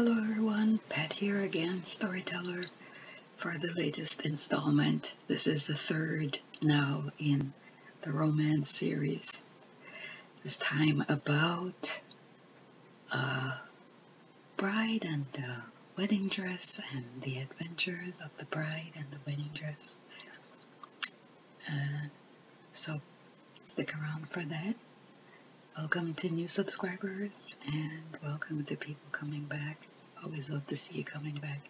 Hello everyone, Pat here again, storyteller for the latest installment. This is the third now in the romance series. This time about bride and wedding dress and the adventures of the bride and the wedding dress. So stick around for that. Welcome to new subscribers and welcome to people coming back. Always love to see you coming back.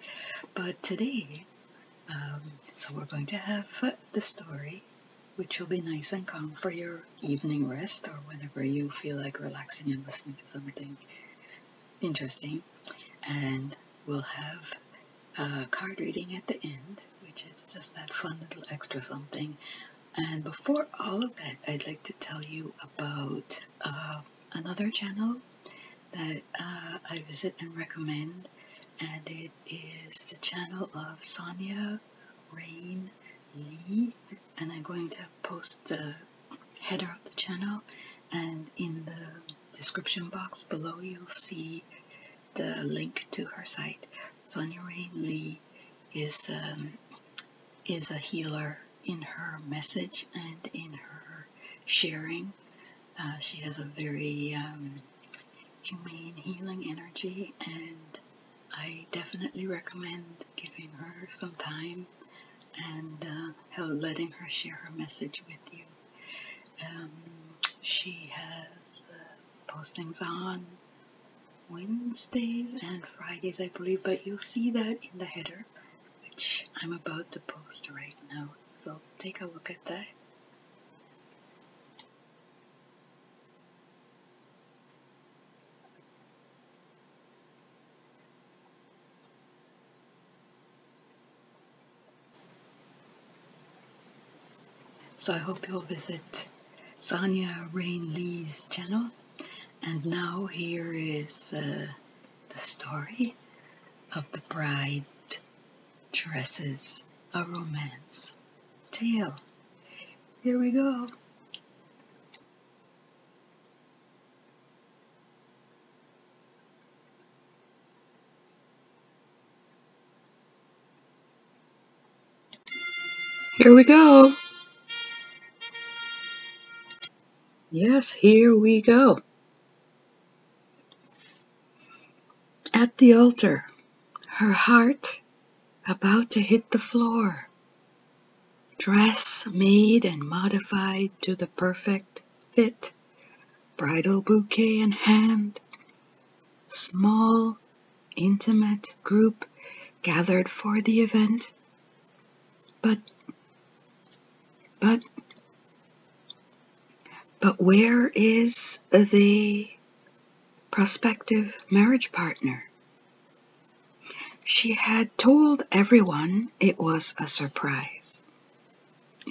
But today, so we're going to have the story, which will be nice and calm for your evening rest or whenever you feel like relaxing and listening to something interesting. And we'll have a card reading at the end, which is just that fun little extra something. And before all of that, I'd like to tell you about another channel that I visit and recommend, and it is the channel of Sonja Rayne Lee, and I'm going to post the header of the channel, and in the description box below you'll see the link to her site. Sonja Rayne Lee is a healer in her message and in her sharing. She has a very humane healing energy, and I definitely recommend giving her some time and letting her share her message with you. She has postings on Wednesdays and Fridays, I believe, but you'll see that in the header, which I'm about to post right now. So take a look at that. So I hope you'll visit Sonja Rayne Lee's channel. And now here is the story of the bride dresses, a romance tale. Here we go. Here we go. Yes, here we go. At the altar, her heart about to hit the floor. Dress made and modified to the perfect fit. Bridal bouquet in hand. Small, intimate group gathered for the event. But where is the prospective marriage partner? She had told everyone it was a surprise.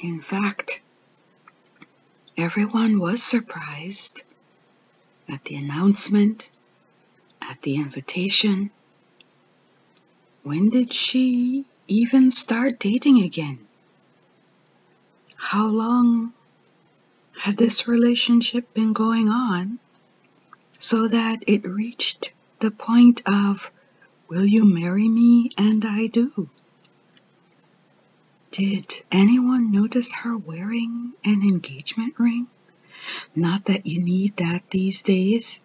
In fact, everyone was surprised at the announcement, at the invitation. When did she even start dating again? How long had this relationship been going on so that it reached the point of, will you marry me? And I do. Did anyone notice her wearing an engagement ring? Not that you need that these days.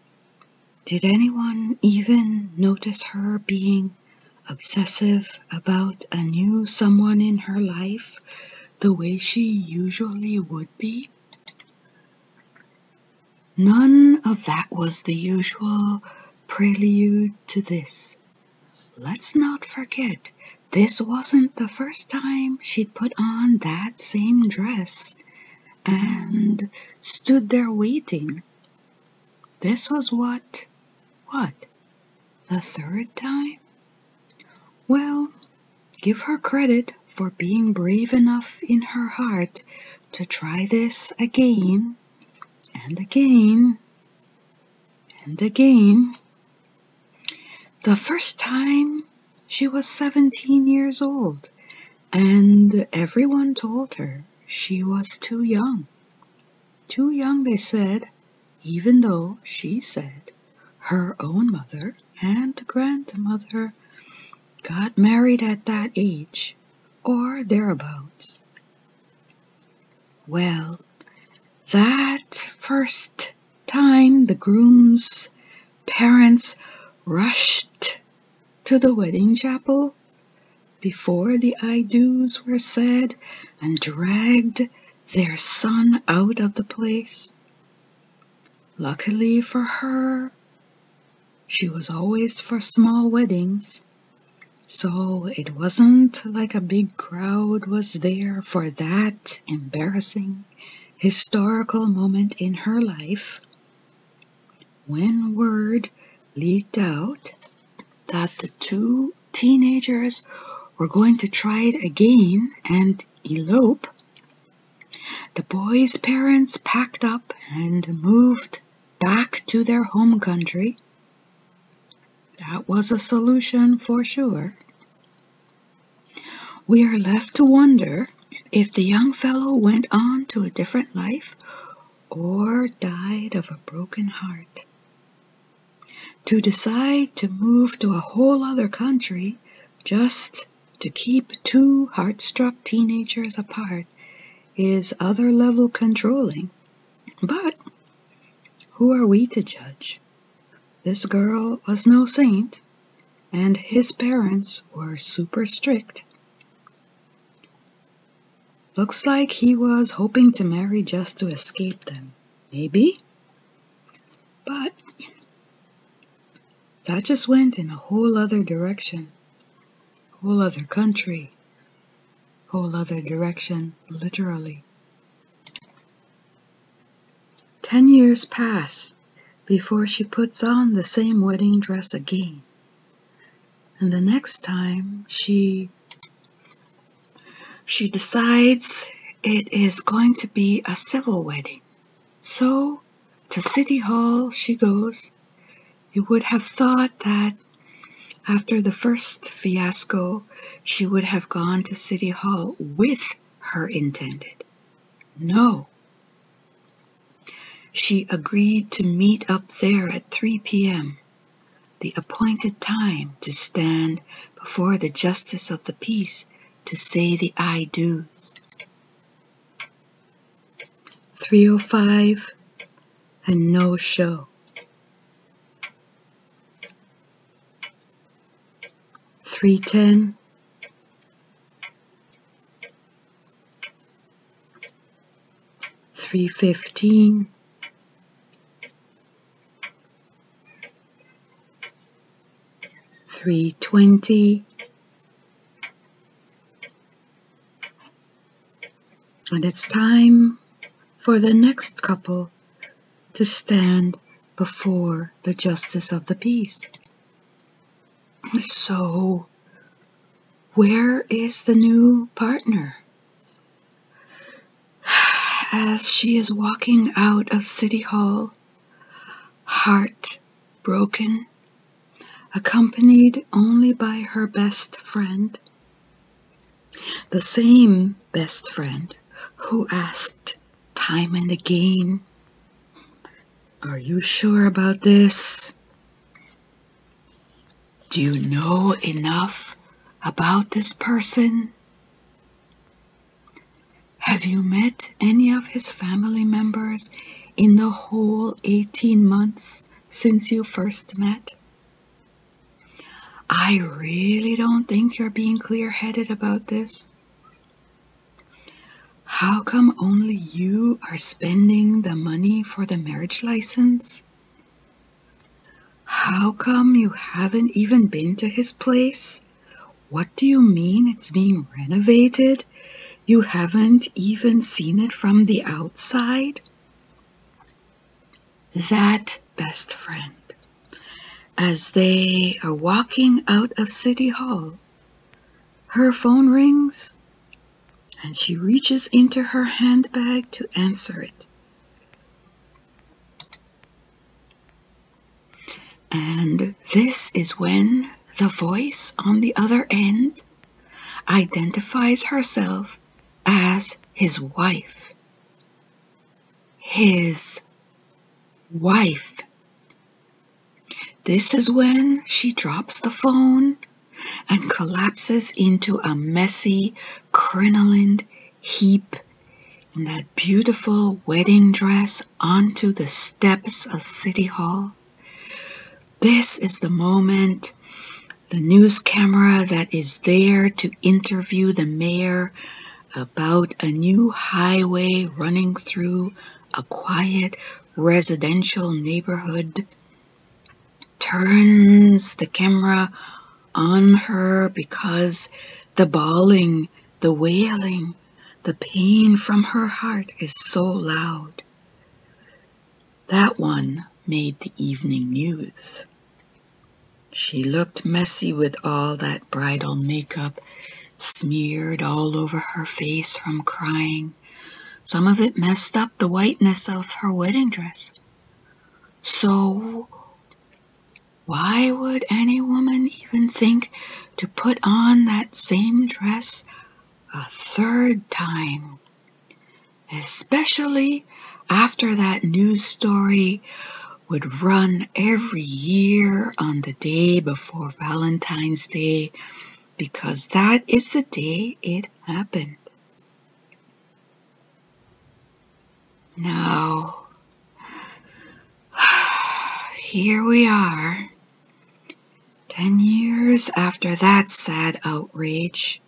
Did anyone even notice her being obsessive about a new someone in her life the way she usually would be? None of that was the usual prelude to this. Let's not forget, this wasn't the first time she'd put on that same dress and stood there waiting. This was what? The third time? Well, give her credit for being brave enough in her heart to try this again and again and again. The first time she was 17 years old, and everyone told her she was too young. Too young, they said, even though she said her own mother and grandmother got married at that age, or thereabouts. Well, that first time the groom's parents rushed to the wedding chapel before the I do's were said and dragged their son out of the place. Luckily for her, she was always for small weddings, so it wasn't like a big crowd was there for that embarrassing historical moment in her life when word leaked out that the two teenagers were going to try it again and elope. The boys' parents packed up and moved back to their home country. That was a solution for sure. We are left to wonder if the young fellow went on to a different life or died of a broken heart. To decide to move to a whole other country just to keep two heart-struck teenagers apart is other level controlling. But who are we to judge? This girl was no saint, and his parents were super strict. Looks like he was hoping to marry just to escape them. Maybe? But that just went in a whole other direction. Whole other country. Whole other direction, literally. 10 years pass before she puts on the same wedding dress again. And the next time she decides it is going to be a civil wedding. So to City Hall she goes. You would have thought that after the first fiasco, she would have gone to City Hall with her intended. No. She agreed to meet up there at 3 p.m., the appointed time to stand before the Justice of the Peace to say the I do's. 3:05 and no show. 3:10. 3:15. 3:20. And it's time for the next couple to stand before the Justice of the Peace. So, where is the new partner? As she is walking out of City Hall, heart broken, accompanied only by her best friend, the same best friend who asked time and again, "Are you sure about this? Do you know enough about this person? Have you met any of his family members in the whole 18 months since you first met? I really don't think you're being clear-headed about this. How come only you are spending the money for the marriage license? How come you haven't even been to his place? What do you mean it's being renovated? You haven't even seen it from the outside?" That best friend, as they are walking out of City Hall, her phone rings and she reaches into her handbag to answer it. And this is when the voice on the other end identifies herself as his wife. His wife. This is when she drops the phone and collapses into a messy, crinolined heap in that beautiful wedding dress onto the steps of City Hall. This is the moment the news camera that is there to interview the mayor about a new highway running through a quiet residential neighborhood turns the camera on her because the bawling, the wailing, the pain from her heart is so loud. That one made the evening news. She looked messy with all that bridal makeup smeared all over her face from crying. Some of it messed up the whiteness of her wedding dress. So why would any woman even think to put on that same dress a third time? Especially after that news story would run every year on the day before Valentine's Day, because that is the day it happened. Now, here we are, 10 years after that sad outrage,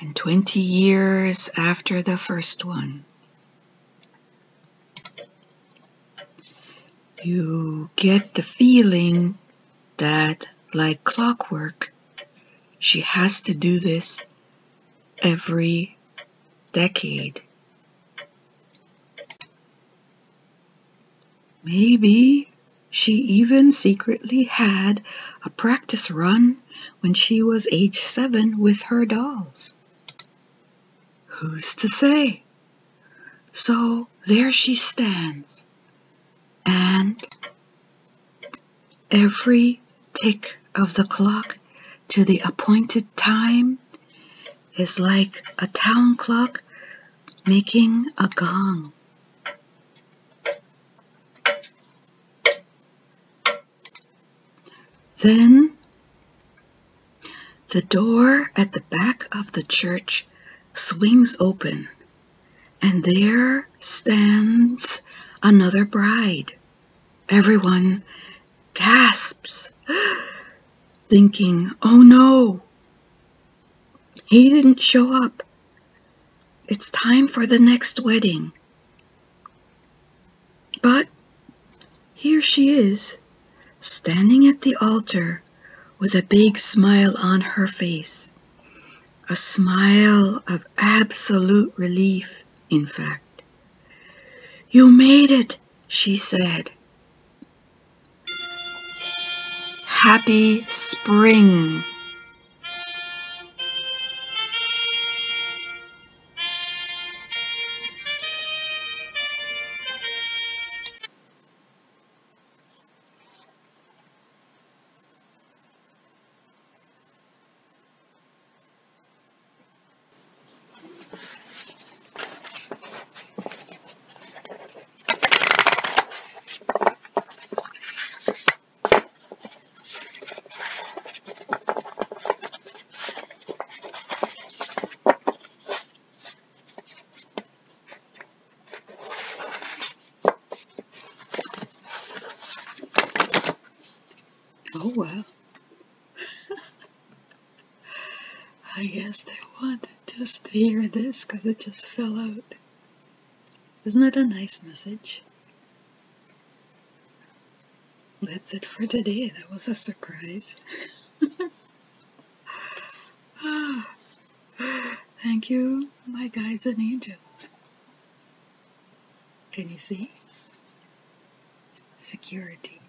and 20 years after the first one. You get the feeling that, like clockwork, she has to do this every decade. Maybe she even secretly had a practice run when she was age 7 with her dolls. Who's to say? So there she stands, and every tick of the clock to the appointed time is like a town clock making a gong. Then the door at the back of the church swings open, and there stands another bride. Everyone gasps, thinking, oh no, he didn't show up. It's time for the next wedding. But here she is, standing at the altar with a big smile on her face. A smile of absolute relief, in fact. You made it, she said. Happy spring. Oh well. I guess they wanted just to hear this because it just fell out. Isn't it a nice message? That's it for today. That was a surprise. Thank you, my guides and angels. Can you see? Security.